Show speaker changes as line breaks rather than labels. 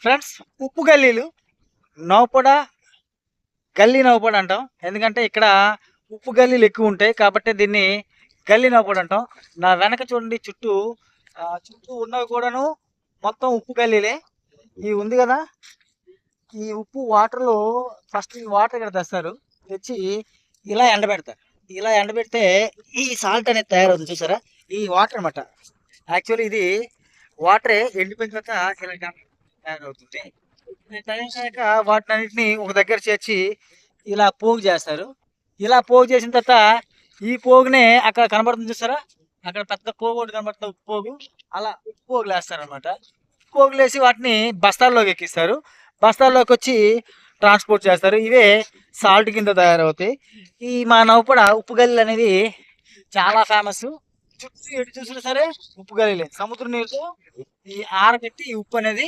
Friends, ఉప్పు గల్లీలు నౌపడ గల్లీ నౌపడ అంటాం. ఎందుకంటే ఇక్కడ ఉప్పు గల్లీలు ఎక్కువ ఉంటాయి కాబట్టి దీన్ని గల్లీ నౌపడ అంటాం. నా వెనక చూడండి, చుట్టూ ఉన్నవి కూడాను మొత్తం ఉప్పు గల్లీలే. ఈ ఉంది కదా, ఈ ఉప్పు వాటర్లో ఫస్ట్ ఈ వాటర్ ఇక్కడ తెస్తారు. తెచ్చి ఇలా ఎండబెడతారు. ఇలా ఎండబెడితే ఈ సాల్ట్ అనేది తయారవుతుంది, చూసారా? ఈ వాటర్ అన్నమాట. యాక్చువల్లీ ఇది వాటరే ఎండిపోయిన తర్వాత ఇలా తయారవుతుంది. తయారయ్యాక వాటినన్నిటిని ఒక దగ్గర చేర్చి ఇలా పోగు చేస్తారు. ఇలా పోగు చేసిన తర్వాత ఈ పోగునే అక్కడ కనబడుతుంది, చూసారా? అక్కడ పెద్ద పోగు ఒకటి కనబడుతుంది, ఉప్పు పోగు. అలా ఉప్పు పోగులు వేస్తారు అనమాట. పోగులు వేసి వాటిని బస్తాల్లోకి ఎక్కిస్తారు. బస్తాల్లోకి వచ్చి ట్రాన్స్పోర్ట్ చేస్తారు. ఇవే సాల్ట్ కింద తయారవుతాయి. ఈ మా నౌపడ ఉప్పు గల్లీలు అనేది చాలా ఫేమస్. చుట్టూ ఎటు చూసినా సరే ఉప్పు గల్లీలే. సముద్ర నీరుతో ఈ ఆరబెట్టి ఈ ఉప్పు అనేది